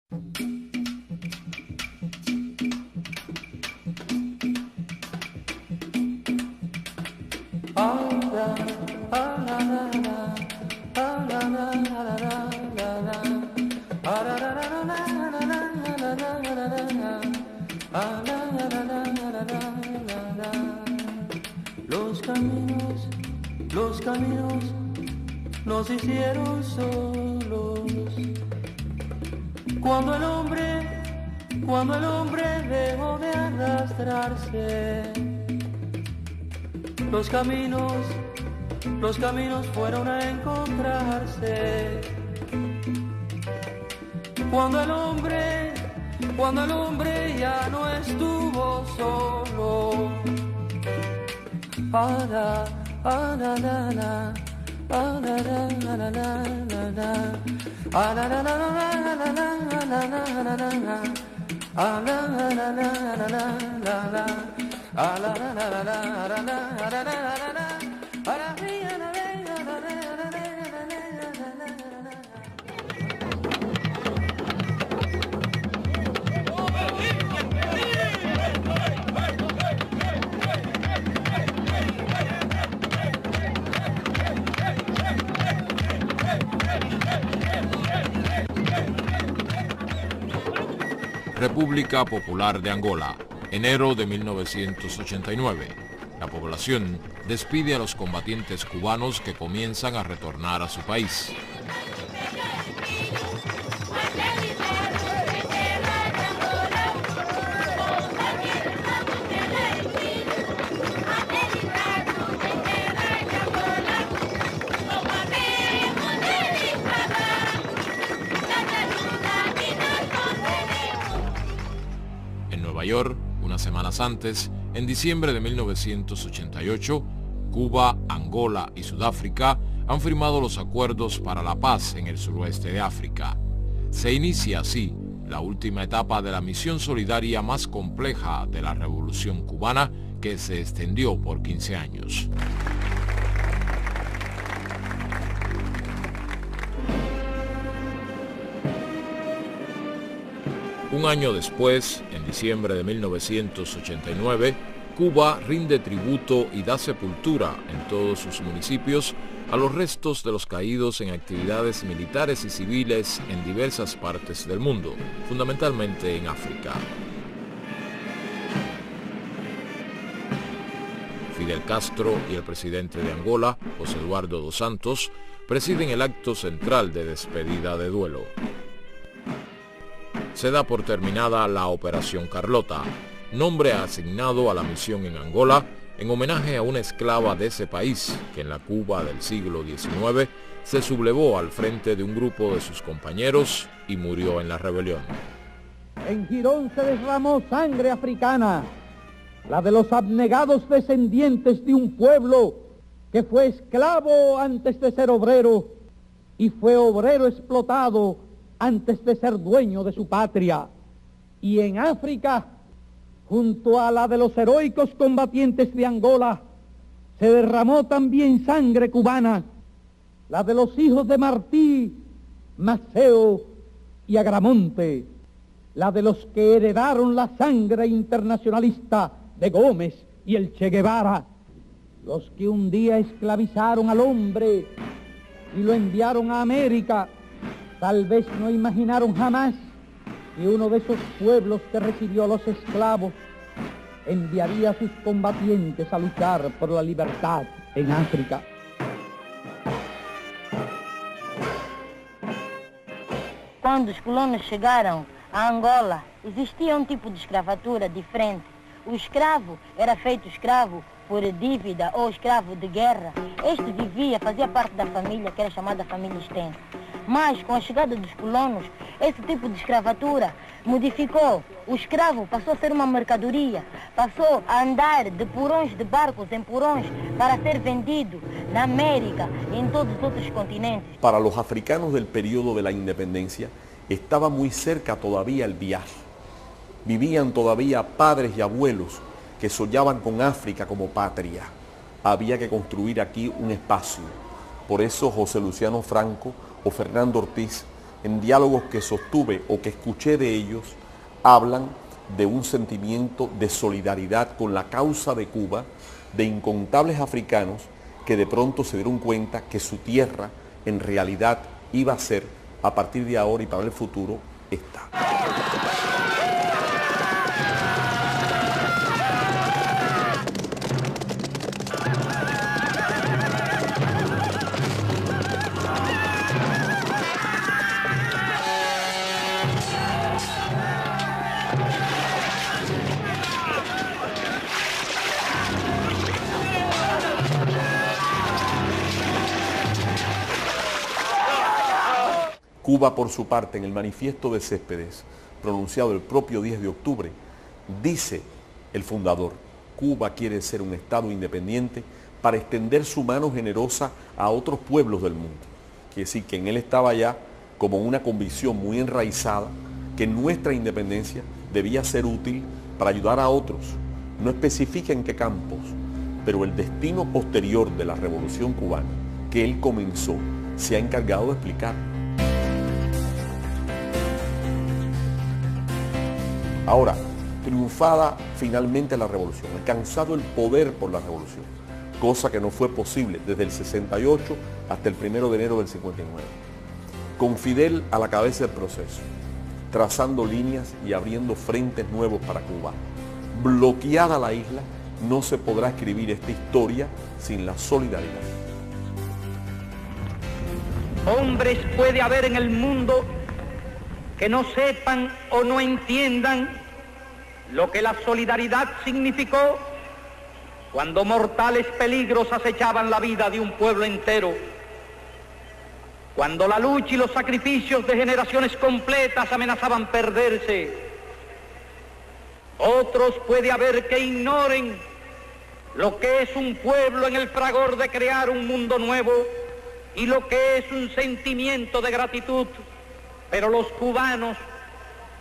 Los caminos nos hicieron solos. Cuando el hombre dejó de arrastrarse, los caminos fueron a encontrarse. Cuando el hombre ya no estuvo solo. República Popular de Angola, enero de 1989. La población despide a los combatientes cubanos que comienzan a retornar a su país. York, unas semanas antes, en diciembre de 1988, Cuba, Angola y Sudáfrica han firmado los acuerdos para la paz en el suroeste de África. Se inicia así la última etapa de la misión solidaria más compleja de la Revolución cubana, que se extendió por 15 años. Un año después, en diciembre de 1989, Cuba rinde tributo y da sepultura en todos sus municipios a los restos de los caídos en actividades militares y civiles en diversas partes del mundo, fundamentalmente en África. Fidel Castro y el presidente de Angola, José Eduardo dos Santos, presiden el acto central de despedida de duelo. Se da por terminada la Operación Carlota, nombre asignado a la misión en Angola en homenaje a una esclava de ese país que en la Cuba del siglo XIX se sublevó al frente de un grupo de sus compañeros y murió en la rebelión. En Girón se derramó sangre africana, la de los abnegados descendientes de un pueblo que fue esclavo antes de ser obrero y fue obrero explotado antes de ser dueño de su patria. Y en África, junto a la de los heroicos combatientes de Angola, se derramó también sangre cubana, la de los hijos de Martí, Maceo y Agramonte, la de los que heredaron la sangre internacionalista de Gómez y el Che Guevara, los que un día esclavizaron al hombre y lo enviaron a América. Tal vez no imaginaron jamás que uno de esos pueblos que recibió a los esclavos enviaría a sus combatientes a luchar por la libertad en África. Quando os colonos chegaram a Angola, existia tipo de escravatura diferente. O escravo era feito escravo por dívida ou escravo de guerra. Este vivia, fazia parte da família, que era chamada família extensa. Mas, com a chegada dos colonos, esse tipo de escravatura modificou. O escravo passou a ser uma mercadoria, passou a andar de porões de barcos em porões para ser vendido na América e em todos os outros continentes. Para los africanos del periodo de la independencia, estaba muy cerca todavía el viaje. Vivían todavía padres y abuelos que soñaban con África como patria. Había que construir aquí un espacio. Por eso José Luciano Franco o Fernando Ortiz en diálogos que sostuve o que escuché de ellos, hablan de un sentimiento de solidaridad con la causa de Cuba, de incontables africanos que de pronto se dieron cuenta que su tierra en realidad iba a ser, a partir de ahora y para el futuro, esta. Cuba, por su parte, en el manifiesto de Céspedes, pronunciado el propio 10 de octubre, dice el fundador, Cuba quiere ser un Estado independiente para extender su mano generosa a otros pueblos del mundo. Quiere decir que en él estaba ya como una convicción muy enraizada que nuestra independencia debía ser útil para ayudar a otros. No especifica en qué campos, pero el destino posterior de la Revolución Cubana que él comenzó se ha encargado de explicar. Ahora, triunfada finalmente la revolución, alcanzado el poder por la revolución, cosa que no fue posible desde el 68 hasta el 1 de enero del 59. Con Fidel a la cabeza del proceso, trazando líneas y abriendo frentes nuevos para Cuba. Bloqueada la isla, no se podrá escribir esta historia sin la solidaridad. Hombres puede haber en el mundo que no sepan o no entiendan lo que la solidaridad significó cuando mortales peligros acechaban la vida de un pueblo entero, cuando la lucha y los sacrificios de generaciones completas amenazaban perderse. Otros puede haber que ignoren lo que es un pueblo en el fragor de crear un mundo nuevo y lo que es un sentimiento de gratitud. Pero los cubanos,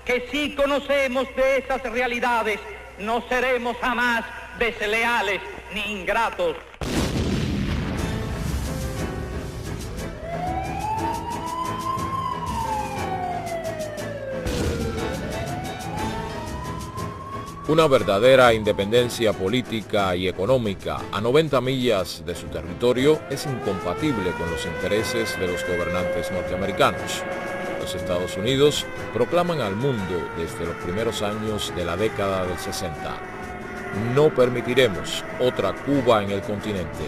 que sí conocemos de esas realidades, no seremos jamás desleales ni ingratos. Una verdadera independencia política y económica a 90 millas de su territorio es incompatible con los intereses de los gobernantes norteamericanos. Los Estados Unidos proclaman al mundo desde los primeros años de la década del 60: no permitiremos otra Cuba en el continente,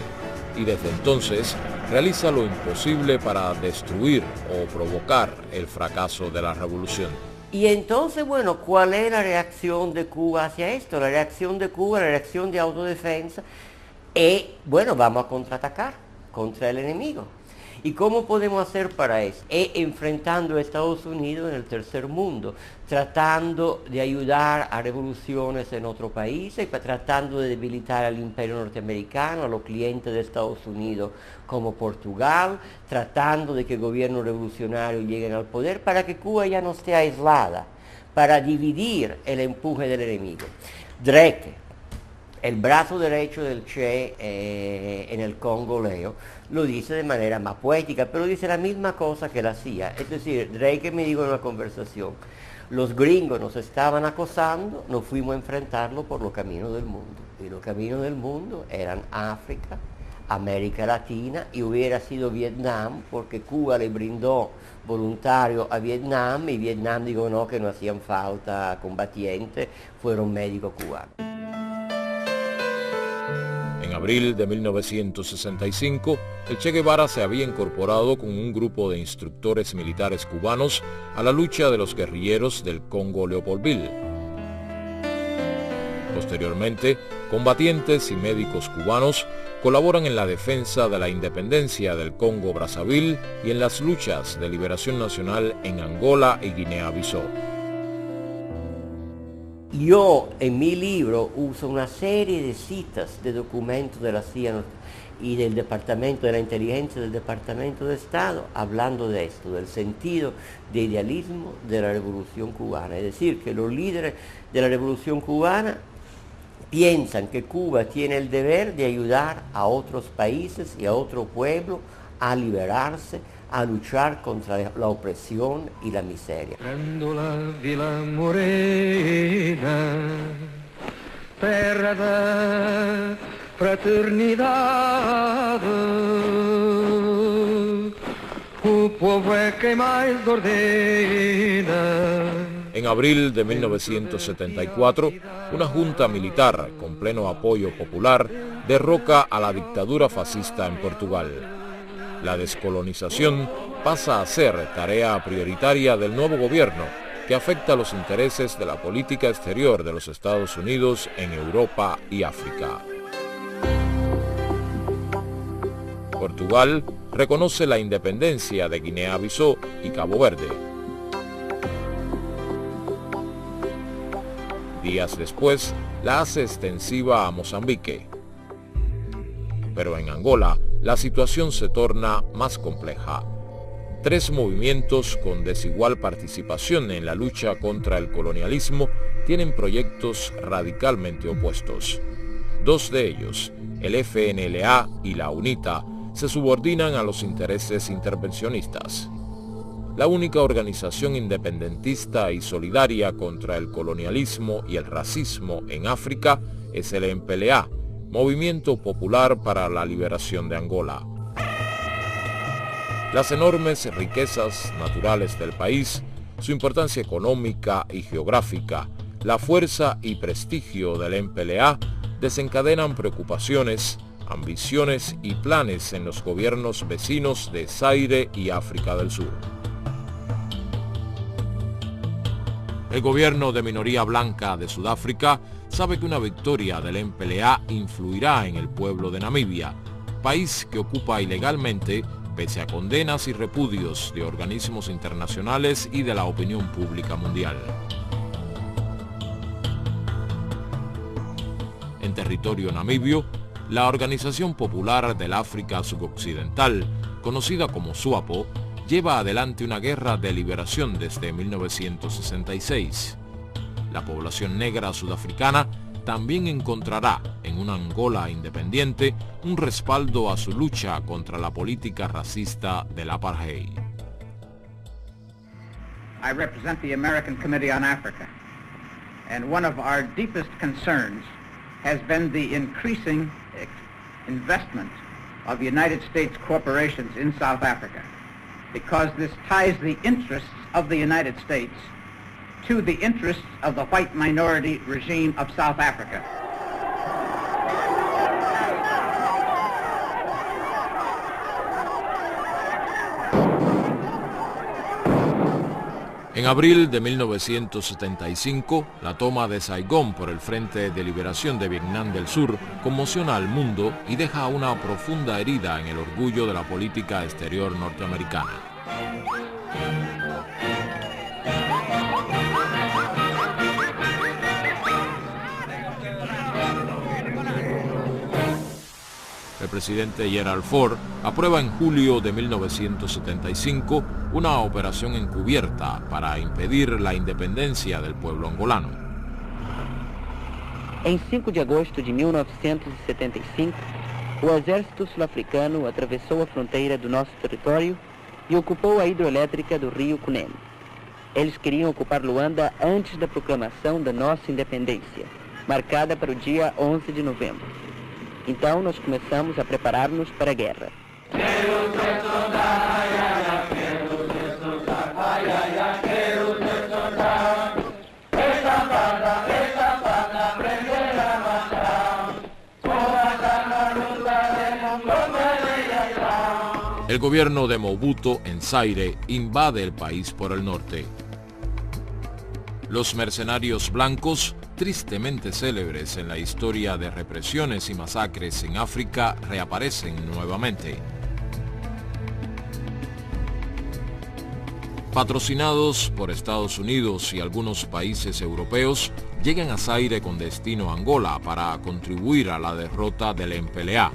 y desde entonces realiza lo imposible para destruir o provocar el fracaso de la revolución. Y entonces, bueno, ¿cuál es la reacción de Cuba hacia esto? La reacción de Cuba, la reacción de autodefensa, es, bueno, vamos a contraatacar contra el enemigo. ¿Y cómo podemos hacer para eso? Es enfrentando a Estados Unidos en el tercer mundo, tratando de ayudar a revoluciones en otros países, tratando de debilitar al imperio norteamericano, a los clientes de Estados Unidos como Portugal, tratando de que gobiernos revolucionarios lleguen al poder para que Cuba ya no esté aislada, para dividir el empuje del enemigo. Dreke, el brazo derecho del Che en el Congo Leo, lo dice de manera más poética, pero dice la misma cosa que él hacía. Es decir, Drake me dijo en una conversación, los gringos nos estaban acosando, nos fuimos a enfrentarlo por los caminos del mundo. Y los caminos del mundo eran África, América Latina, y hubiera sido Vietnam, porque Cuba le brindó voluntario a Vietnam, y Vietnam dijo no, que no hacían falta combatientes, fueron médicos cubanos. En abril de 1965, el Che Guevara se había incorporado con un grupo de instructores militares cubanos a la lucha de los guerrilleros del Congo Leopoldville. Posteriormente, combatientes y médicos cubanos colaboran en la defensa de la independencia del Congo Brazzaville y en las luchas de liberación nacional en Angola y Guinea-Bissau. Yo en mi libro uso una serie de citas de documentos de la CIA y del Departamento de la Inteligencia del Departamento de Estado hablando de esto, del sentido de idealismo de la Revolución Cubana. Es decir, que los líderes de la Revolución Cubana piensan que Cuba tiene el deber de ayudar a otros países y a otro pueblo a liberarse, a luchar contra la opresión y la miseria. Prendo la Vila Morena, terra da fraternidade. O povo é quem mais ordena. En abril de 1974, una junta militar con pleno apoyo popular derroca a la dictadura fascista en Portugal. La descolonización pasa a ser tarea prioritaria del nuevo gobierno, que afecta los intereses de la política exterior de los Estados Unidos en Europa y África. Portugal reconoce la independencia de Guinea-Bissau y Cabo Verde. Días después, la hace extensiva a Mozambique. Pero en Angola, la situación se torna más compleja. 3 movimientos con desigual participación en la lucha contra el colonialismo tienen proyectos radicalmente opuestos. 2 de ellos, el FNLA y la UNITA, se subordinan a los intereses intervencionistas. La única organización independentista y solidaria contra el colonialismo y el racismo en África es el MPLA, Movimiento Popular para la Liberación de Angola. Las enormes riquezas naturales del país, su importancia económica y geográfica, la fuerza y prestigio del MPLA desencadenan preocupaciones, ambiciones y planes en los gobiernos vecinos de Zaire y África del Sur. El gobierno de minoría blanca de Sudáfrica sabe que una victoria del MPLA influirá en el pueblo de Namibia, país que ocupa ilegalmente pese a condenas y repudios de organismos internacionales y de la opinión pública mundial. En territorio namibio, la Organización Popular del África Suboccidental, conocida como SWAPO, lleva adelante una guerra de liberación desde 1966. La población negra sudafricana también encontrará en una Angola independiente un respaldo a su lucha contra la política racista del apartheid. I represent the American Committee on Africa, and one of our deepest concerns has been the increasing investment of United States corporations in South Africa, because this ties the interests of the United States to the interests of the white minority regime of South Africa. En abril de 1975, la toma de Saigón por el Frente de Liberación de Vietnam del Sur conmociona al mundo y deja una profunda herida en el orgullo de la política exterior norteamericana. El presidente Gerald Ford aprueba en julio de 1975 una operación encubierta para impedir la independencia del pueblo angolano. Em 5 de agosto de 1975, o exército sul-africano atravessou a fronteira do nosso território e ocupou a hidroelétrica do rio Cunene. Eles queriam ocupar Luanda antes da proclamação da nossa independência, marcada para o dia 11 de novembro. Então nós começamos a preparar-nos para a guerra. El gobierno de Mobutu en Zaire invade el país por el norte. Los mercenarios blancos, tristemente célebres en la historia de represiones y masacres en África, reaparecen nuevamente. Patrocinados por Estados Unidos y algunos países europeos, llegan a Zaire con destino a Angola para contribuir a la derrota del MPLA.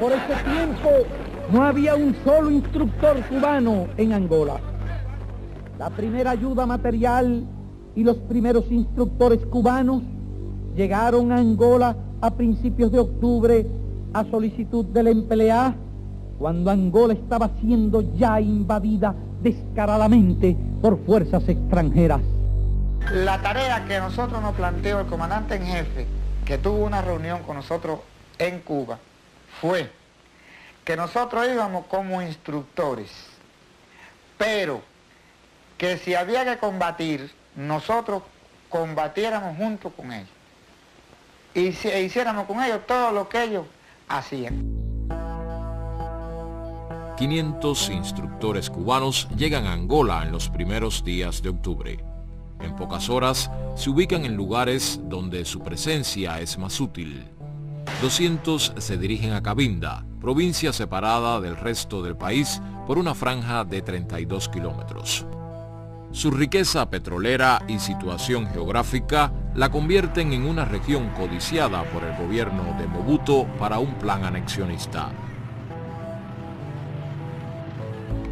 Por ese tiempo no había un solo instructor cubano en Angola. La primera ayuda material y los primeros instructores cubanos llegaron a Angola a principios de octubre a solicitud del MPLA, cuando Angola estaba siendo ya invadida descaradamente por fuerzas extranjeras. La tarea que nosotros nos planteó el comandante en jefe, que tuvo una reunión con nosotros en Cuba, fue que nosotros íbamos como instructores, pero que si había que combatir, nosotros combatiéramos junto con ellos y hiciéramos con ellos todo lo que ellos hacían. 500 instructores cubanos llegan a Angola en los primeros días de octubre. En pocas horas se ubican en lugares donde su presencia es más útil. 200 se dirigen a Cabinda, provincia separada del resto del país por una franja de 32 kilómetros. Su riqueza petrolera y situación geográfica la convierten en una región codiciada por el gobierno de Mobuto para un plan anexionista.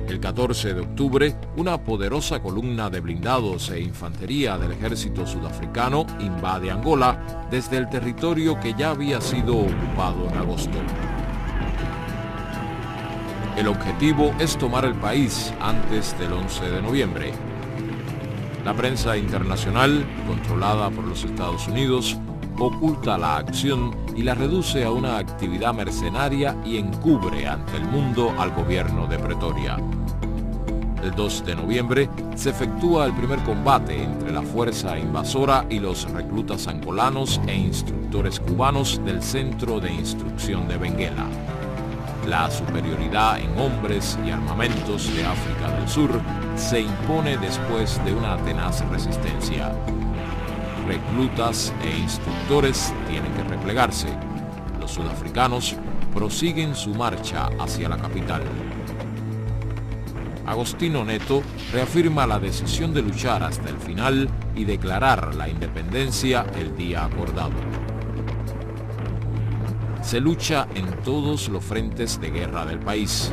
El 14 de octubre, una poderosa columna de blindados e infantería del ejército sudafricano invade Angola desde el territorio que ya había sido ocupado en agosto. El objetivo es tomar el país antes del 11 de noviembre. La prensa internacional, controlada por los Estados Unidos, oculta la acción y la reduce a una actividad mercenaria y encubre ante el mundo al gobierno de Pretoria. El 2 de noviembre se efectúa el primer combate entre la fuerza invasora y los reclutas angolanos e instructores cubanos del Centro de Instrucción de Benguela. La superioridad en hombres y armamentos de África del Sur se impone después de una tenaz resistencia. Reclutas e instructores tienen que replegarse. Los sudafricanos prosiguen su marcha hacia la capital. Agostinho Neto reafirma la decisión de luchar hasta el final y declarar la independencia el día acordado. Se lucha en todos los frentes de guerra del país.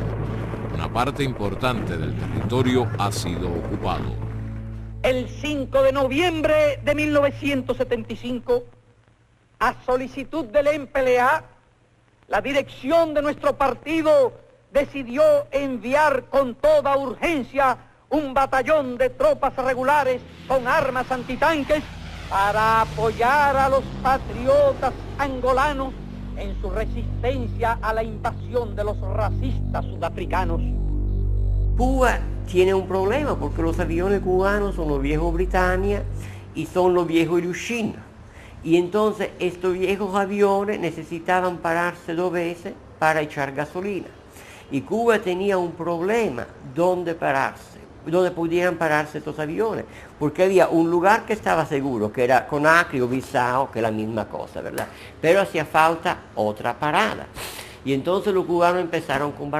Una parte importante del territorio ha sido ocupado. El 5 de noviembre de 1975, a solicitud del MPLA, la dirección de nuestro partido decidió enviar con toda urgencia un batallón de tropas regulares con armas antitanques para apoyar a los patriotas angolanos en su resistencia a la invasión de los racistas sudafricanos. Cuba tiene un problema porque los aviones cubanos son los viejos Britannia y son los viejos Ilyushin. Y entonces estos viejos aviones necesitaban pararse 2 veces para echar gasolina. Y Cuba tenía un problema donde pararse, donde pudieran pararse estos aviones, porque había un lugar que estaba seguro, que era Conakry o Bissau, que es la misma cosa, ¿verdad? Pero hacía falta otra parada. Y entonces los cubanos empezaron con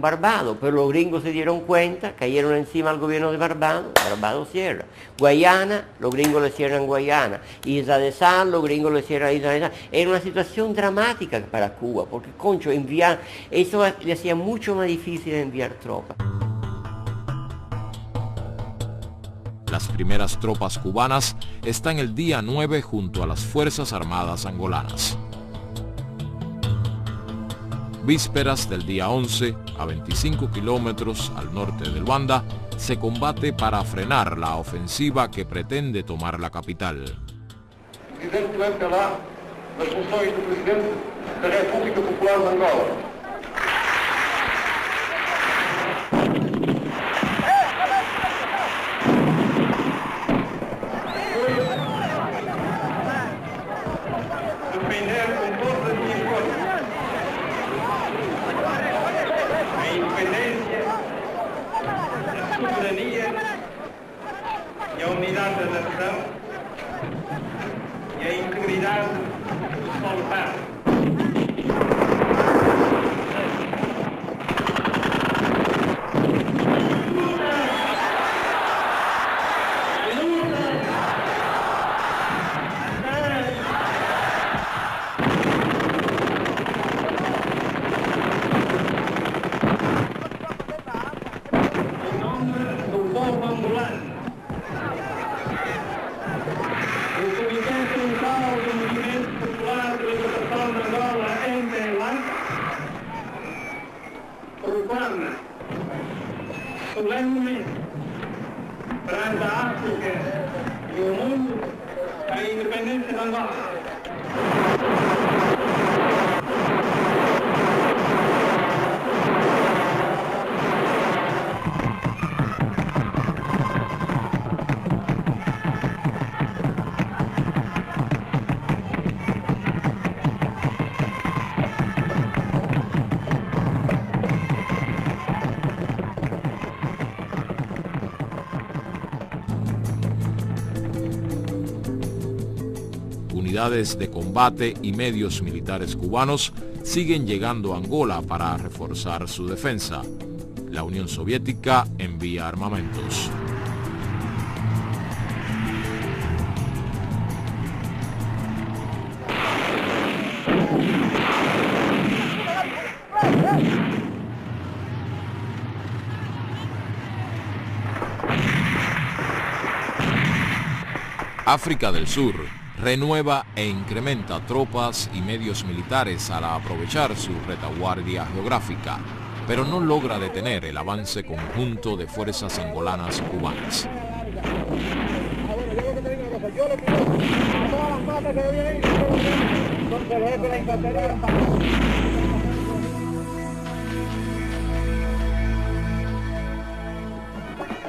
Barbados, pero los gringos se dieron cuenta, cayeron encima al gobierno de Barbados, Barbados cierra. Guayana, los gringos le cierran Guayana. Isla de Sal, los gringos le cierran Isla de Sal. Era una situación dramática para Cuba, porque, concho, eso le hacía mucho más difícil enviar tropas. Las primeras tropas cubanas están el día 9 junto a las Fuerzas Armadas angolanas. Vísperas del día 11, a 25 kilómetros al norte de Luanda, se combate para frenar la ofensiva que pretende tomar la capital. Presidente do MPLA, nas funções do Presidente da República Popular de Angola. Defender com todas as minhas forças a independência, a soberania e a unidade da nação e a integridade do solo terra. solenemente perante a África e o mundo a independência de Angola. Unidades de combate y medios militares cubanos siguen llegando a Angola para reforzar su defensa. La Unión Soviética envía armamentos. África del Sur renueva e incrementa tropas y medios militares al aprovechar su retaguardia geográfica, pero no logra detener el avance conjunto de fuerzas angolanas cubanas.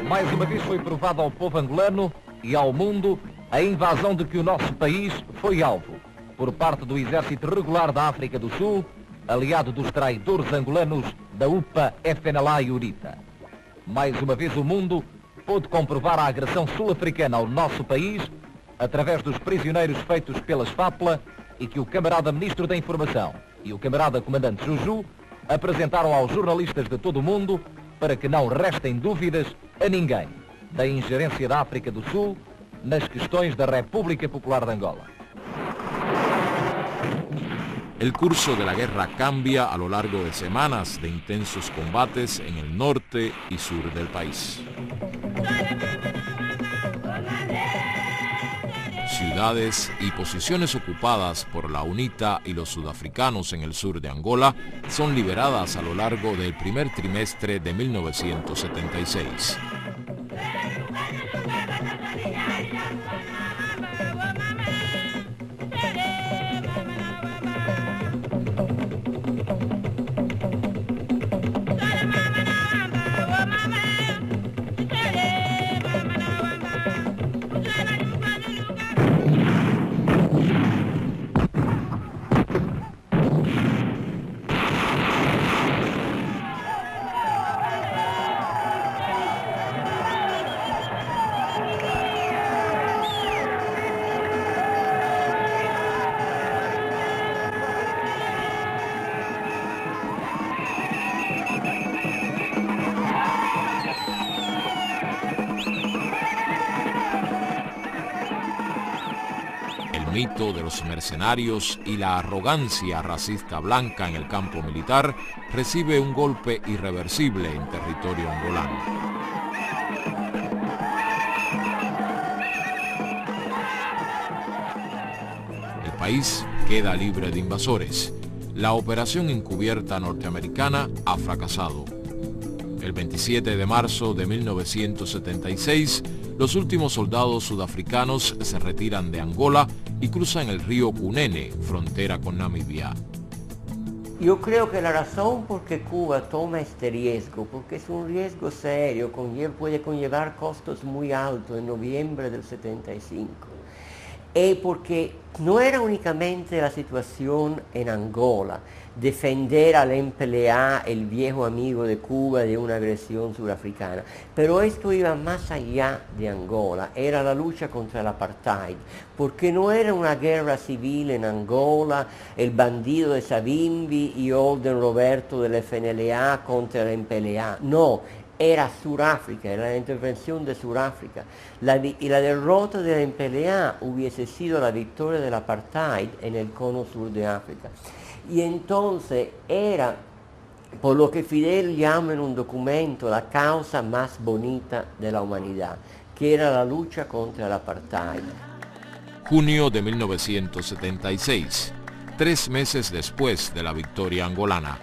Mais uma vez foi provado ao povo angolano e ao mundo a invasão de que o nosso país foi alvo, por parte do Exército Regular da África do Sul, aliado dos traidores angolanos da UPA, FNLA e UNITA. Mais uma vez o mundo pôde comprovar a agressão sul-africana ao nosso país, através dos prisioneiros feitos pelas FAPLA e que o camarada Ministro da Informação e o camarada Comandante Juju apresentaram aos jornalistas de todo o mundo para que não restem dúvidas a ninguém da ingerência da África do Sul nas questões da República Popular de Angola. El curso de la guerra cambia a lo largo de semanas de intensos combates en el norte y sur del país. Ciudades y posiciones ocupadas por la UNITA y los sudafricanos en el sur de Angola son liberadas a lo largo del primer trimestre de 1976. El mito de los mercenarios y la arrogancia racista blanca en el campo militar recibe un golpe irreversible en territorio angolano. El país queda libre de invasores. La operación encubierta norteamericana ha fracasado. El 27 de marzo de 1976, los últimos soldados sudafricanos se retiran de Angola y cruzan el río Cunene, frontera con Namibia. Yo creo que la razón por que Cuba toma este riesgo, porque es un riesgo serio, puede conllevar costos muy altos en noviembre del 75, es porque no era únicamente la situación en Angola, defender al MPLA, el viejo amigo de Cuba, de una agresión surafricana, pero esto iba más allá de Angola, era la lucha contra el apartheid, porque no era una guerra civil en Angola, el bandido de Savimbi y Orden Roberto del FNLA contra el MPLA, no, era Sudáfrica, era la intervención de Sudáfrica, y la derrota del MPLA hubiese sido la victoria del apartheid en el cono sur de África. Y entonces era, por lo que Fidel llama en un documento, la causa más bonita de la humanidad, que era la lucha contra el apartheid. Junio de 1976, 3 meses después de la victoria angolana.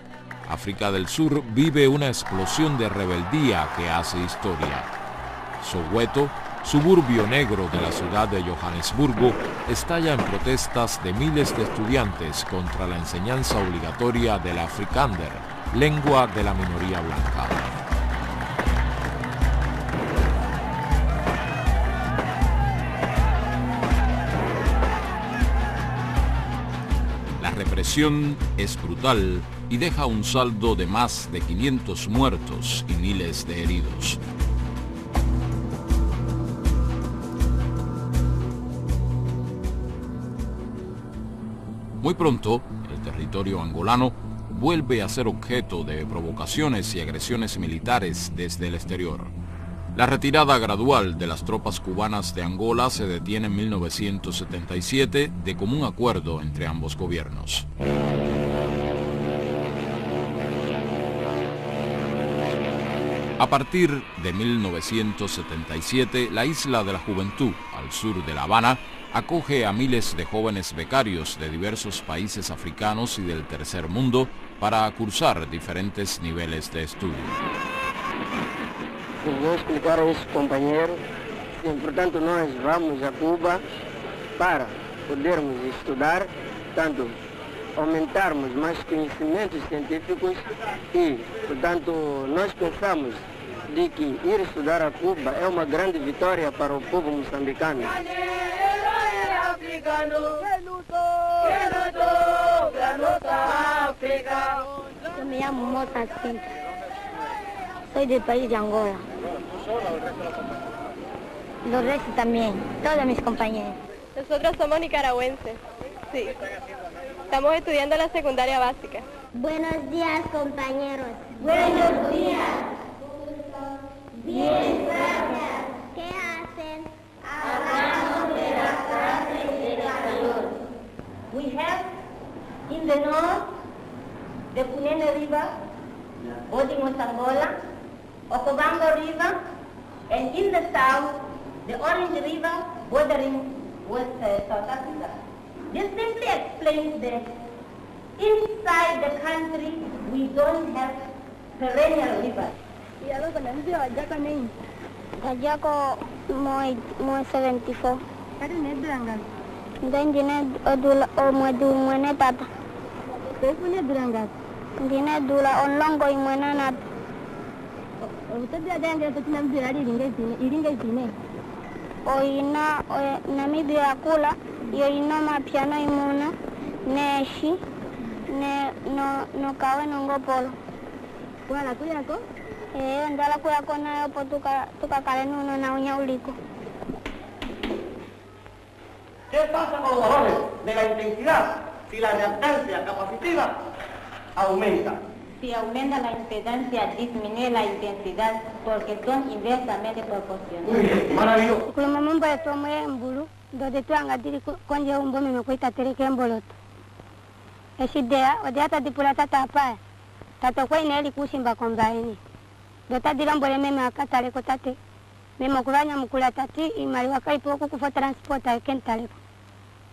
África del Sur vive una explosión de rebeldía que hace historia. Soweto, suburbio negro de la ciudad de Johannesburgo, estalla en protestas de miles de estudiantes contra la enseñanza obligatoria del Afrikaner, lengua de la minoría blanca. La represión es brutal y deja un saldo de más de 500 muertos y miles de heridos. Muy pronto, el territorio angolano vuelve a ser objeto de provocaciones y agresiones militares desde el exterior. La retirada gradual de las tropas cubanas de Angola se detiene en 1977 de común acuerdo entre ambos gobiernos. A partir de 1977, la Isla de la Juventud, al sur de La Habana, acoge a miles de jóvenes becarios de diversos países africanos y del tercer mundo para cursar diferentes niveles de estudio. Vou explicar a esses companheiros que, portanto, nós vamos a Cuba para podermos estudar, tanto aumentarmos mais conhecimentos científicos e, portanto, nós pensamos de que ir estudar a Cuba é uma grande vitória para o povo moçambicano. Yo me llamo Mota Cinta. Soy del país de Angola. Los restos también, todos mis compañeros. Nosotros somos nicaragüenses, sí. Estamos estudiando la secundaria básica. Buenos días, compañeros. Buenos días. Bien, gracias. ¿Qué hacen? Hablamos de las clases de español. We have in the north the Cunene River, Bodimos Angola, Ocobamba River, and in the south the Orange River bordering with South Africa. This simply explains that inside the country we don't have perennial rivers. Kajako moi 74. Kari ne Duranga. Dine odula o mwedu mwene tata. Peku ne Duranga. Dine dula on longo imwena nat. Utabi adenge tutina mzira iringa zine. O ina Namibia kula yo ina mapiano imuna neshi ne no kawe nongo polo. Wala kuyako? Ndala kuyako nayo po tukakale nuno na unyauliko. ¿Qué pasa con los valores de la intensidad si la reactancia capacitiva aumenta? Si aumenta la impedancia, disminuye la intensidad porque son inversamente proporcionales. Muy bien, maravilloso. Kuluma mambo ya tomo ya mbulu, dode tuanga diri konje umbo mime kuita tereke mboloto. Eshidea, odiata dipula tata hapa. Tata kwa ineli kushimba kombaini. Dota dira mbole meme akatale ko tate. Meme kuranya mukula tati imali wakaipo kukufa transporta kentale.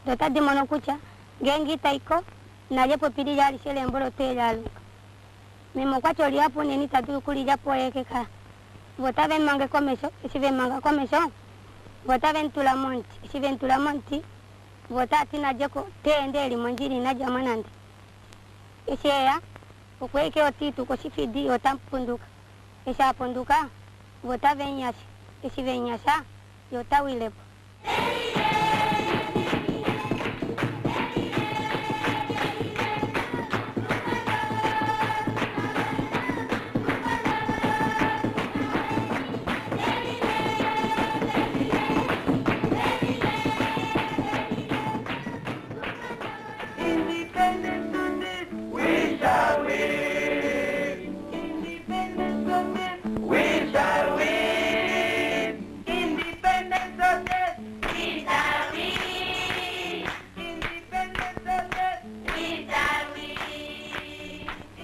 Dota di monokucha gengi taiko na yepo pidi yali shele mbolo te yalu. Meme kwa choli hapo neni tatu kuli japo yekeka. Vota ven mange comesho, si ven manga comesho. Vota ven tulamonti, si ven tulamonti. Vota tina jeko te endeli monjiri na jamanandi. Isheya ukweke otitu koshifidi otampunduka. Isha punduka vota venyasha. Isi venyasha yota wilepo.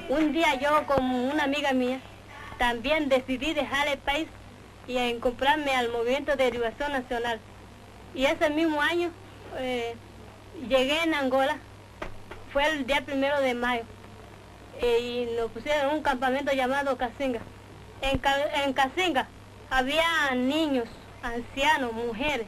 Un día yo con una amiga mía también decidí dejar el país y comprarme al Movimiento de Liberación Nacional. Y ese mismo año llegué en Angola, fue el día 1 de mayo. y nos pusieron en un campamento llamado Casinga. En Casinga había niños, ancianos, mujeres.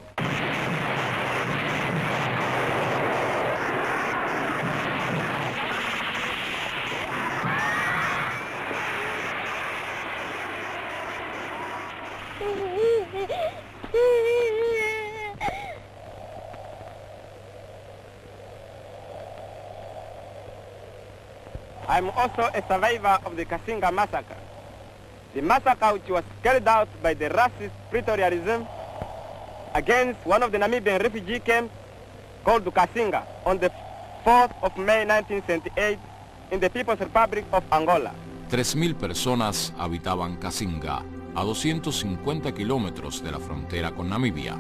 I'm also a survivor of the Casinga massacre. The massacre which was carried out by the racist Pretoria regime against one of the Namibian refugee camps called Casinga on the 4th of May 1978 in the People's Republic of Angola. 3.000 personas habitaban Casinga, a 250 kilómetros de la frontera con Namibia.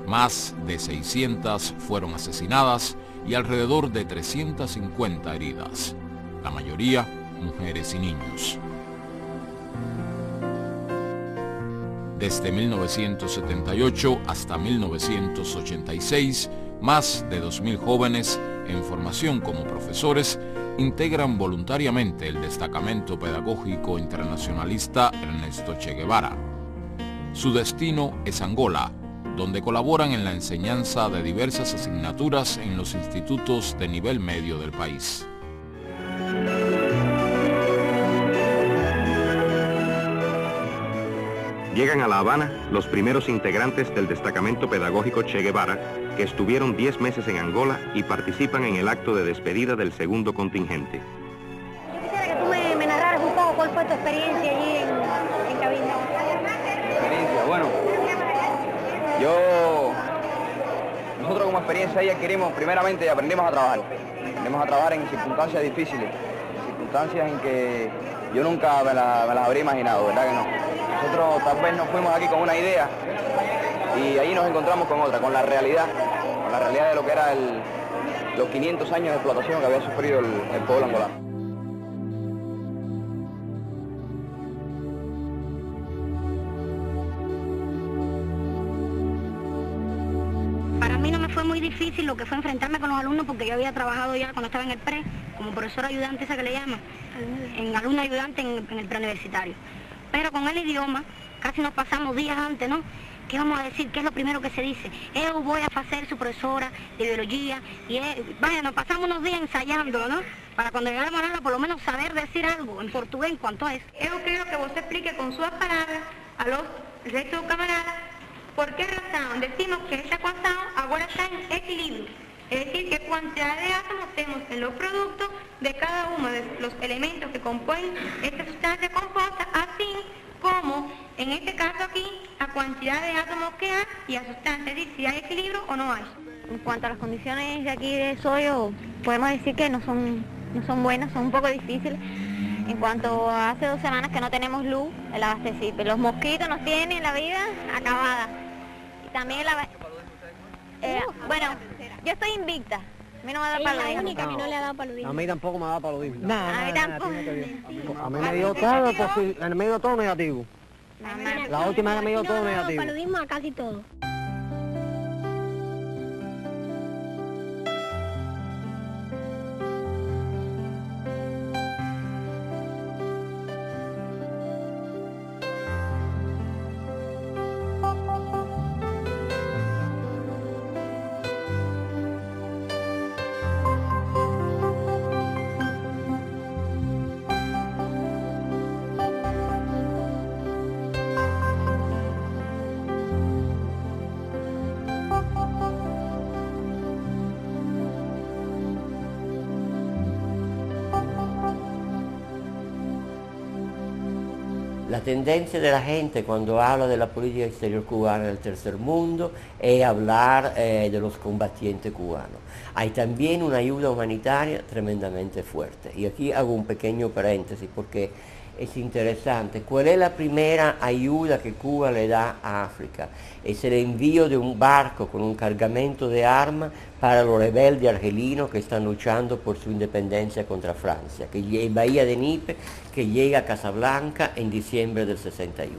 Más de 600 fueron asesinadas y alrededor de 350 heridas. La mayoría, mujeres y niños. Desde 1978 hasta 1986, más de 2.000 jóvenes en formación como profesores integran voluntariamente el Destacamento Pedagógico Internacionalista Ernesto Che Guevara. Su destino es Angola, donde colaboran en la enseñanza de diversas asignaturas en los institutos de nivel medio del país. Llegan a La Habana los primeros integrantes del Destacamento Pedagógico Che Guevara, que estuvieron 10 meses en Angola y participan en el acto de despedida del segundo contingente. Yo quisiera que tú me narraras un poco cuál fue tu experiencia allí en cabina. Experiencia, bueno, nosotros como experiencia ahí adquirimos primeramente y aprendimos a trabajar. Aprendimos a trabajar en circunstancias difíciles, circunstancias en que yo nunca me las habría imaginado, ¿verdad que no? Nosotros tal vez nos fuimos aquí con una idea y ahí nos encontramos con otra, con la realidad de lo que era los 500 años de explotación que había sufrido el pueblo angolano. Para mí no me fue muy difícil lo que fue enfrentarme con los alumnos porque yo había trabajado ya cuando estaba en el pre, como profesora ayudante, esa que le llaman, en alumno ayudante en el preuniversitario. Pero con el idioma, casi nos pasamos días antes, ¿no? ¿Qué vamos a decir? ¿Qué es lo primero que se dice? Yo voy a hacer su profesora de biología y vaya, nos pasamos unos días ensayando, ¿no? Para cuando llegáramos a hablar, por lo menos saber decir algo en portugués en cuanto a eso. Yo quiero que vos explique con sus palabras a los restos camaradas por qué razón decimos que esta ecuación ahora está en equilibrio. Es decir, qué cantidad de átomos tenemos en los productos de cada uno de los elementos que componen esta sustancia compuesta, así como, en este caso aquí, la cantidad de átomos que hay y la sustancia, es decir, si hay equilibrio o no hay. En cuanto a las condiciones de aquí de Soyo, podemos decir que no son buenas, son un poco difíciles. En cuanto a hace 2 semanas que no tenemos luz, el abastecimiento, los mosquitos nos tienen la vida acabada. Y también bueno, yo estoy invicta. A mí no me da paludismo. Es la única que no le ha dado paludismo. A mí tampoco me da paludismo. A mí tampoco. A mí me dio todo, me dio todo negativo. La última vez me dio todo negativo. Paludismo a casi todo. La tendencia de la gente cuando habla de la política exterior cubana del tercer mundo es hablar de los combatientes cubanos. Hay también una ayuda humanitaria tremendamente fuerte. Y aquí hago un pequeño paréntesis porque es interesante. ¿Cuál es la primera ayuda que Cuba le da a África? Es el envío de un barco con un cargamento de armas para los rebeldes argelinos que están luchando por su independencia contra Francia, que en Bahía de Níper, que llega a Casablanca en diciembre del 61.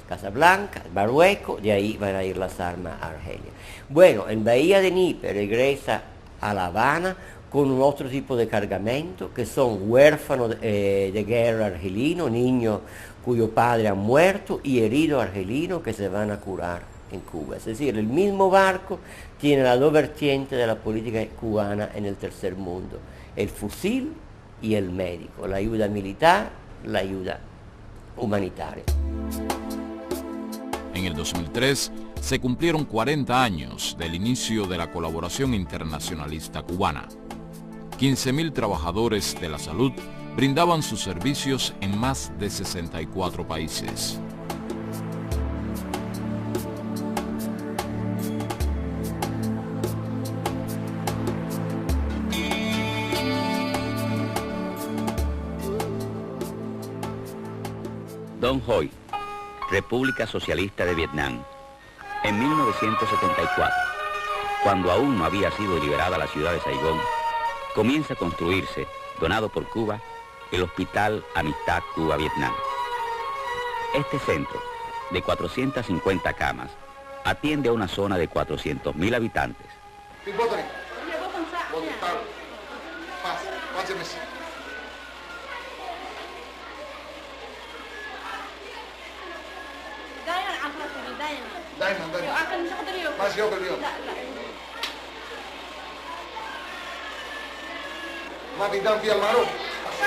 Casablanca, Marruecos, de ahí van a ir las armas a Argelia. Bueno, en Bahía de Níper regresa a La Habana con un otro tipo de cargamento, que son huérfanos de guerra argelinos, niños cuyo padre ha muerto y heridos argelinos que se van a curar en Cuba. Es decir, el mismo barco tiene las dos vertientes de la política cubana en el tercer mundo, el fusil y el médico, la ayuda militar, la ayuda humanitaria. En el 2003 se cumplieron 40 años del inicio de la colaboración internacionalista cubana. 15.000 trabajadores de la salud brindaban sus servicios en más de 64 países. Don Hoy, República Socialista de Vietnam. En 1974, cuando aún no había sido liberada la ciudad de Saigón, comienza a construirse, donado por Cuba, el Hospital Amistad Cuba-Vietnam. Este centro, de 450 camas, atiende a una zona de 400.000 habitantes. ما في دم فيها المعروف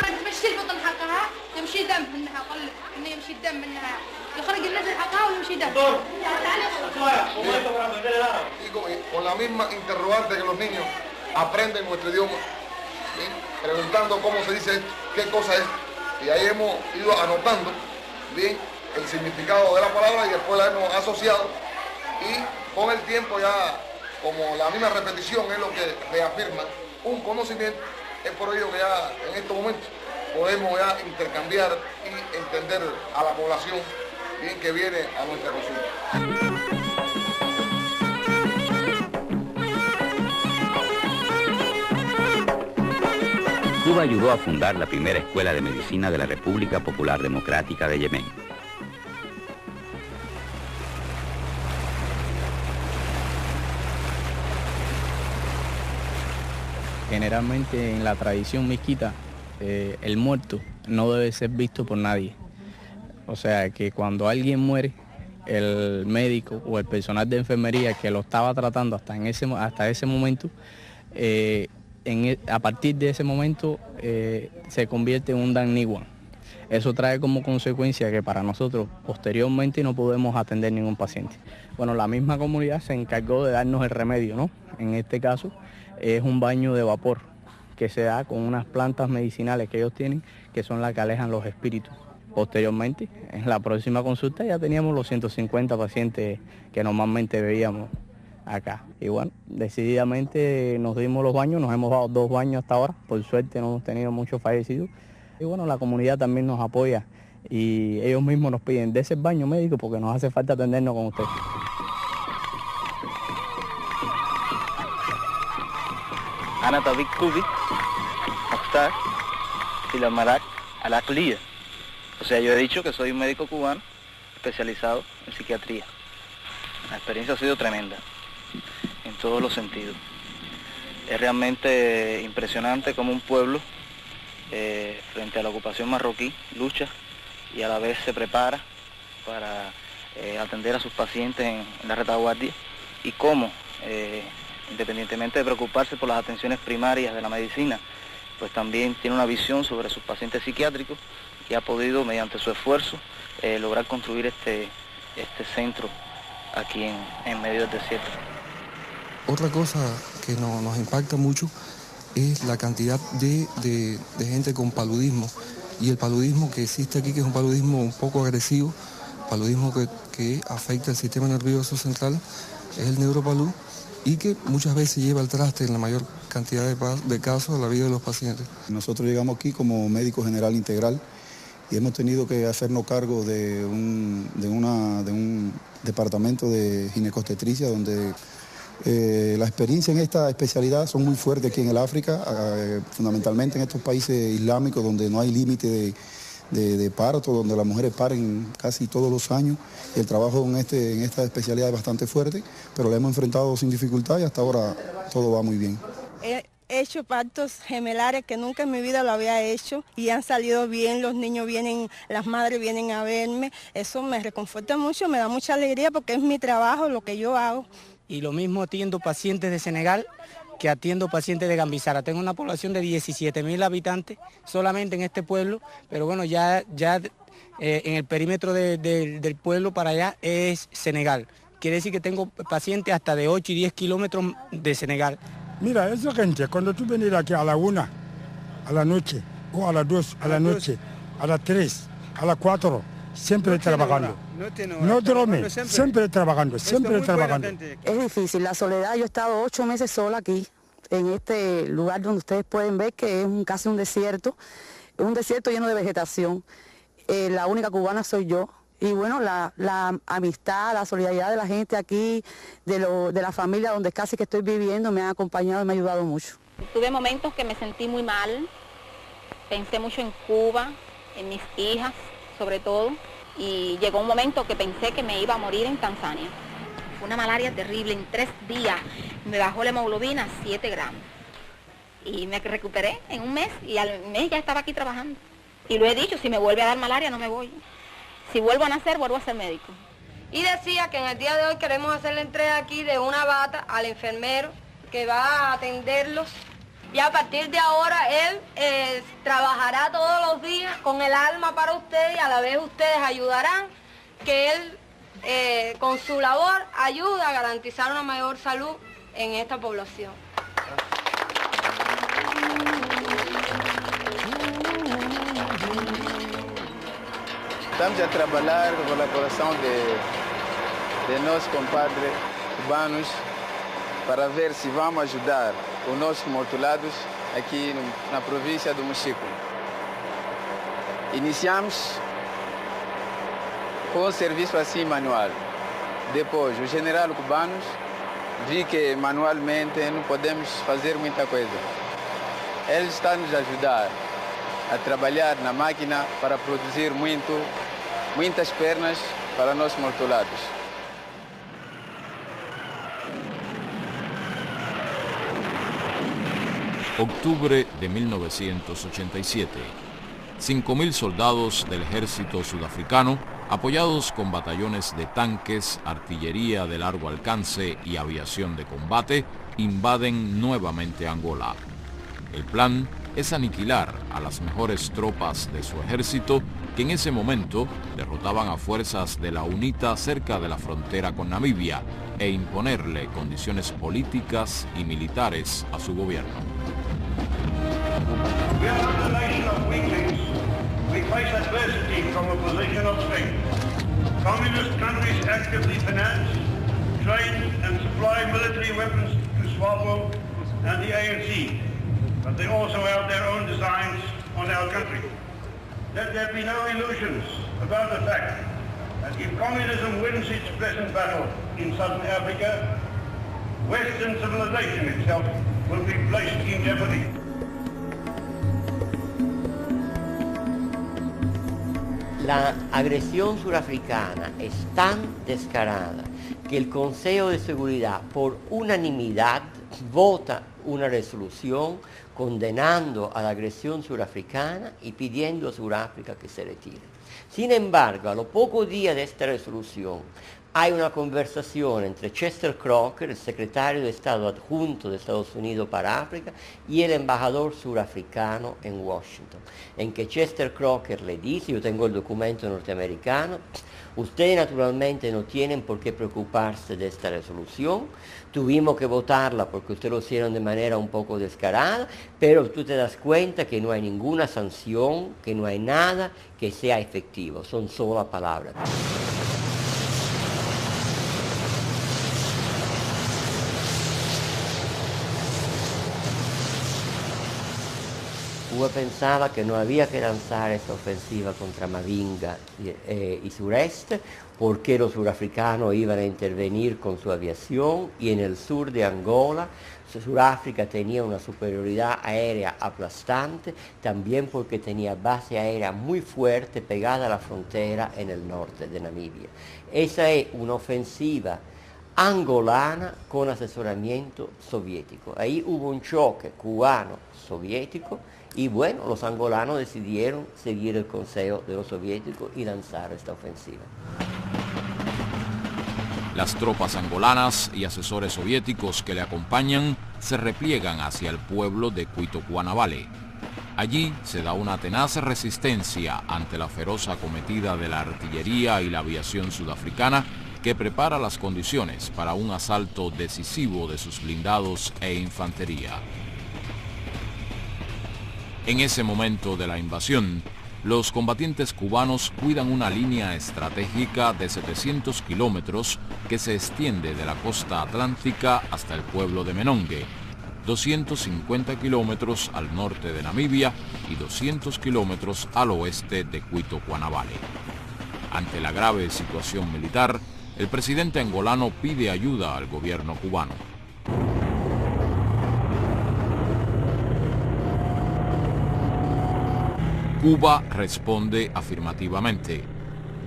تمشي البطن حقها يمشي دم منها قل انه يمشي الدم منها يخرج النزل حقها ويمشي دم y con la misma interrogante que los niños aprenden nuestro idioma, ¿sí? Preguntando cómo se dice esto, qué cosa es, y ahí hemos ido anotando bien el significado de la palabra y después la hemos asociado, y con el tiempo ya, como la misma repetición es lo que reafirma un conocimiento, es por ello que ya en estos momentos podemos ya intercambiar y entender a la población bien que viene a nuestra consulta. Cuba ayudó a fundar la primera escuela de medicina de la República Popular Democrática de Yemen. Generalmente en la tradición mezquita, el muerto no debe ser visto por nadie. O sea, que cuando alguien muere, el médico o el personal de enfermería que lo estaba tratando hasta ese momento, a partir de ese momento se convierte en un Dan Niwan. Eso trae como consecuencia que para nosotros posteriormente no podemos atender ningún paciente. Bueno, la misma comunidad se encargó de darnos el remedio, ¿no? En este caso es un baño de vapor que se da con unas plantas medicinales que ellos tienen, que son las que alejan los espíritus. Posteriormente, en la próxima consulta ya teníamos los 150 pacientes que normalmente veíamos acá. Y bueno, decididamente nos dimos los baños, nos hemos dado 2 baños hasta ahora, por suerte no hemos tenido muchos fallecidos. Y bueno, la comunidad también nos apoya y ellos mismos nos piden de ese baño médico porque nos hace falta atendernos con ustedes. أنا طبيب كوبي مختار في المراك العقلية. O sea, yo he dicho que soy un médico cubano especializado en psiquiatría. La experiencia ha sido tremenda, en todos los sentidos. Es realmente impresionante cómo un pueblo, frente a la ocupación marroquí, lucha y a la vez se prepara para atender a sus pacientes en la retaguardia y cómo, independientemente de preocuparse por las atenciones primarias de la medicina, pues también tiene una visión sobre sus pacientes psiquiátricos y ha podido, mediante su esfuerzo, lograr construir este centro aquí en medio del desierto. Otra cosa que nos impacta mucho es la cantidad de gente con paludismo y el paludismo que existe aquí, que es un paludismo un poco agresivo, paludismo que afecta el sistema nervioso central, es el neuropalud, y que muchas veces lleva al traste en la mayor cantidad de casos a la vida de los pacientes. Nosotros llegamos aquí como médico general integral y hemos tenido que hacernos cargo de un departamento de ginecobstetricia donde la experiencia en esta especialidad son muy fuertes aquí en el África, fundamentalmente en estos países islámicos donde no hay límite de parto, donde las mujeres paren casi todos los años, y el trabajo en esta especialidad es bastante fuerte, pero la hemos enfrentado sin dificultad y hasta ahora todo va muy bien. hecho partos gemelares que nunca en mi vida lo había hecho y han salido bien, los niños vienen, las madres vienen a verme. Eso me reconforta mucho, me da mucha alegría porque es mi trabajo, lo que yo hago. Y lo mismo atiendo pacientes de Senegal que atiendo pacientes de Gambizara. Tengo una población de 17.000 habitantes solamente en este pueblo, pero bueno, ya en el perímetro del pueblo para allá es Senegal. Quiere decir que tengo pacientes hasta de 8 y 10 kilómetros de Senegal. Mira, esa gente, cuando tú vienes aquí a la 1, a la noche, o a las 2, a la noche, a las 3, a las 4, siempre trabajando. No duerme, siempre trabajando, siempre trabajando. Es difícil, la soledad. Yo he estado 8 meses sola aquí, en este lugar donde ustedes pueden ver que es casi un desierto lleno de vegetación. La única cubana soy yo. Y bueno, la amistad, la solidaridad de la gente aquí, de la familia donde casi que estoy viviendo, me ha acompañado y me ha ayudado mucho. Tuve momentos que me sentí muy mal, pensé mucho en Cuba, en mis hijas sobre todo, y llegó un momento que pensé que me iba a morir en Tanzania. Fue una malaria terrible, en 3 días me bajó la hemoglobina a 7 gramos. Y me recuperé en un mes y al mes ya estaba aquí trabajando. Y lo he dicho, si me vuelve a dar malaria no me voy. Si vuelvo a nacer, vuelvo a ser médico. Y decía que en el día de hoy queremos hacer la entrega aquí de una bata al enfermero que va a atenderlos. Y a partir de ahora él trabajará todos los días con el alma para ustedes y a la vez ustedes ayudarán, que él con su labor ayuda a garantizar una mayor salud en esta población. Estamos a trabalhar com a colaboração de nossos compadres cubanos para ver se vamos ajudar os nossos mortulados aqui na província do Mochico. Iniciamos com o serviço assim manual. Depois, os generais cubanos vi que manualmente não podemos fazer muita coisa. Eles estão nos ajudar a trabalhar na máquina para produzir muitas pernas para nossos mortulados. Octubre de 1987. 5.000 soldados del ejército sudafricano, apoyados con batallones de tanques, artillería de largo alcance y aviación de combate, invaden nuevamente Angola. El plan es aniquilar a las mejores tropas de su ejército que en ese momento derrotaban a fuerzas de la UNITA cerca de la frontera con Namibia e imponerle condiciones políticas y militares a su gobierno. We are not a nation of weaklings. We face adversity from a position of strength. Communist countries actively finance, train and supply military weapons to SWAPO and the ANC, but they also have their own designs on our country. Let there be no illusions about the fact that if communism wins its present battle in Southern Africa, Western civilization itself will be placed in jeopardy. La agresión surafricana es tan descarada que el Consejo de Seguridad por unanimidad vota una resolución condenando a la agresión surafricana y pidiendo a Sudáfrica que se retire. Sin embargo, a los pocos días de esta resolución, hay una conversación entre Chester Crocker, el secretario de Estado adjunto de Estados Unidos para África, y el embajador surafricano en Washington, en que Chester Crocker le dice, yo tengo el documento norteamericano, ustedes naturalmente no tienen por qué preocuparse de esta resolución, tuvimos que votarla porque ustedes lo hicieron de manera un poco descarada, pero tú te das cuenta que no hay ninguna sanción, que no hay nada que sea efectivo, son solo palabras. Cuba pensaba que no había que lanzar esta ofensiva contra Mavinga y sureste porque los surafricanos iban a intervenir con su aviación y en el sur de Angola Sudáfrica tenía una superioridad aérea aplastante, también porque tenía base aérea muy fuerte pegada a la frontera en el norte de Namibia. Esa es una ofensiva angolana con asesoramiento soviético. Ahí hubo un choque cubano-soviético y bueno, los angolanos decidieron seguir el consejo de los soviéticos y lanzar esta ofensiva. Las tropas angolanas y asesores soviéticos que le acompañan se repliegan hacia el pueblo de Cuito-Cuanavale. Allí se da una tenaz resistencia ante la feroz acometida de la artillería y la aviación sudafricana, que prepara las condiciones para un asalto decisivo de sus blindados e infantería. En ese momento de la invasión, los combatientes cubanos cuidan una línea estratégica de 700 kilómetros que se extiende de la costa atlántica hasta el pueblo de Menongue, 250 kilómetros al norte de Namibia y 200 kilómetros al oeste de Cuito-Cuanavale. Ante la grave situación militar, el presidente angolano pide ayuda al gobierno cubano. Cuba responde afirmativamente.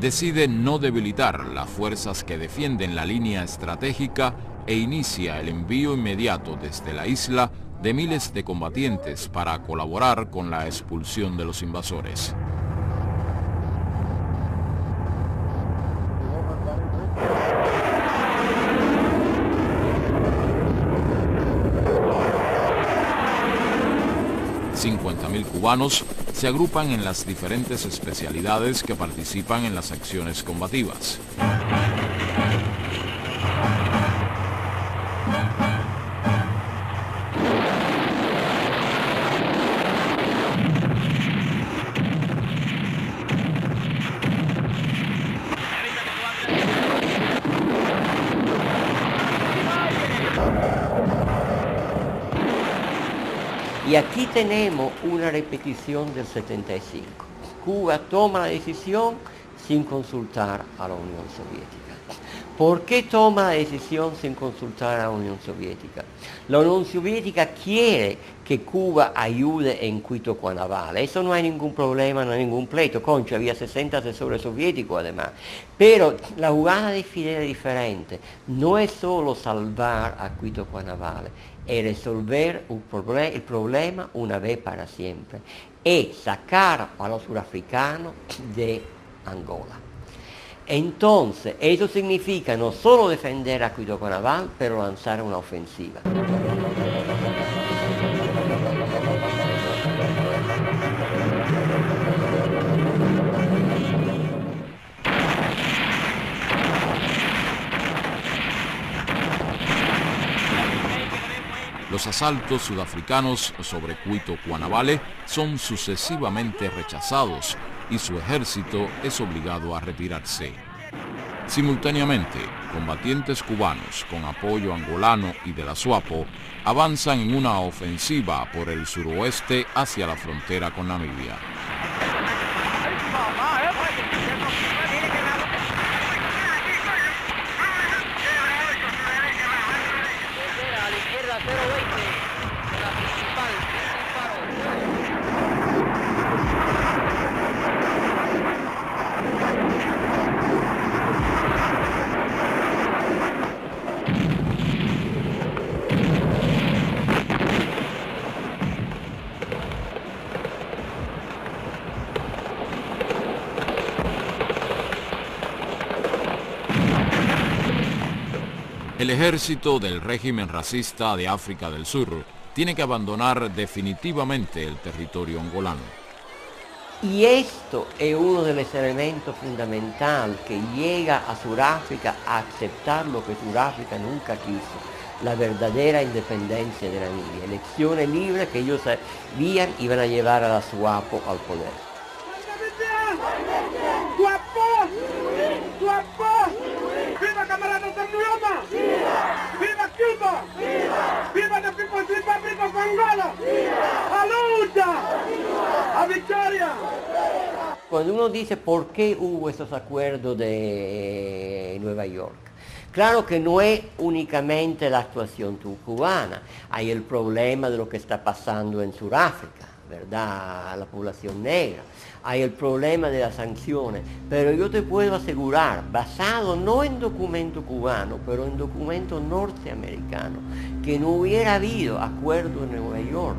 Decide no debilitar las fuerzas que defienden la línea estratégica e inicia el envío inmediato desde la isla de miles de combatientes para colaborar con la expulsión de los invasores. $50.000 cubanos se agrupan en las diferentes especialidades que participan en las acciones combativas. Y aquí tenemos una repetición del 75. Cuba toma la decisión sin consultar a la Unión Soviética. ¿Por qué toma la decisión sin consultar a la Unión Soviética? La Unión Soviética quiere que Cuba ayude en Cuito-Cuanavale. Eso no hay ningún problema, no hay ningún pleito. Concha, había 60 asesores soviéticos además. Pero la jugada de Fidel es diferente. No es solo salvar a Cuito-Cuanavale, es resolver el problema una vez para siempre. Es sacar a los surafricanos de Angola. Entonces, eso significa no solo defender a Cuito-Cuanavale, pero lanzar una ofensiva. Los asaltos sudafricanos sobre Cuito-Cuanavale son sucesivamente rechazados y su ejército es obligado a retirarse. Simultáneamente, combatientes cubanos con apoyo angolano y de la SWAPO avanzan en una ofensiva por el suroeste hacia la frontera con Namibia. El ejército del régimen racista de África del Sur tiene que abandonar definitivamente el territorio angolano. Y esto es uno de los elementos fundamentales que llega a Sudáfrica a aceptar lo que Sudáfrica nunca quiso, la verdadera independencia de Namibia, elecciones libres que ellos sabían iban a llevar a la SWAPO al poder. ¡Viva camarada Santiago! ¡Viva! ¡Viva Cuba! ¡Viva! ¡Viva la People's Republic of Angola! ¡Viva! ¡A lucha! ¡A victoria! Cuando uno dice por qué hubo esos acuerdos de Nueva York, claro que no es únicamente la actuación cubana, hay el problema de lo que está pasando en Sudáfrica. ¿verdad?, a la población negra. Hay el problema de las sanciones, pero yo te puedo asegurar, basado no en documento cubano, pero en documento norteamericano, que no hubiera habido acuerdo en Nueva York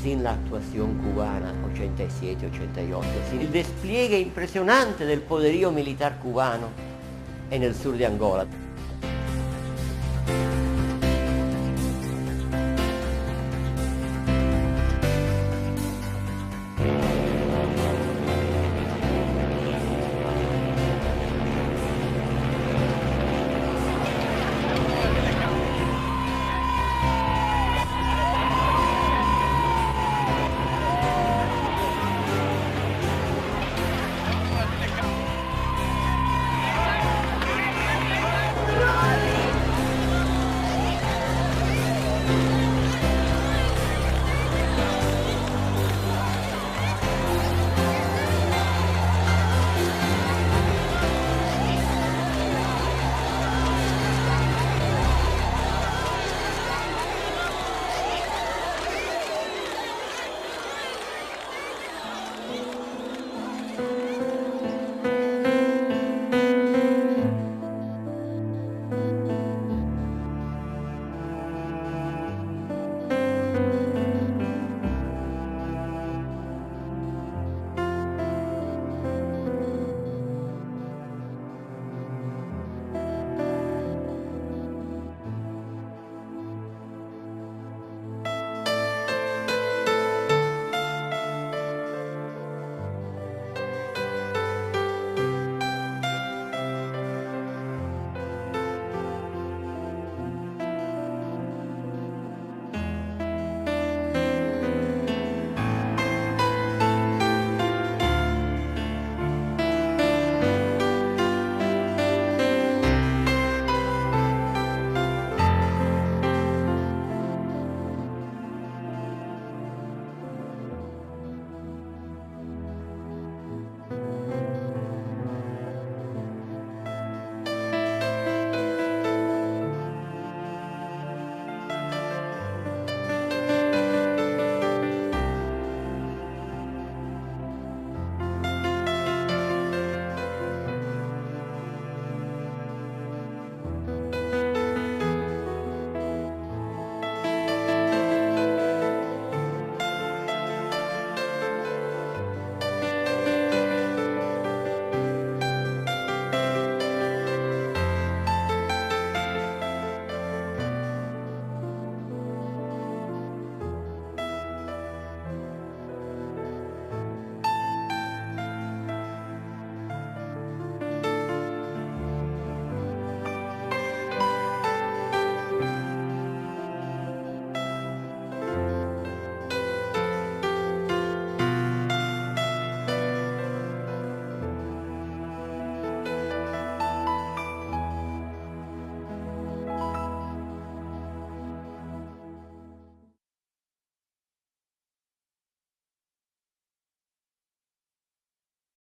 sin la actuación cubana 87-88, sin el despliegue impresionante del poderío militar cubano en el sur de Angola.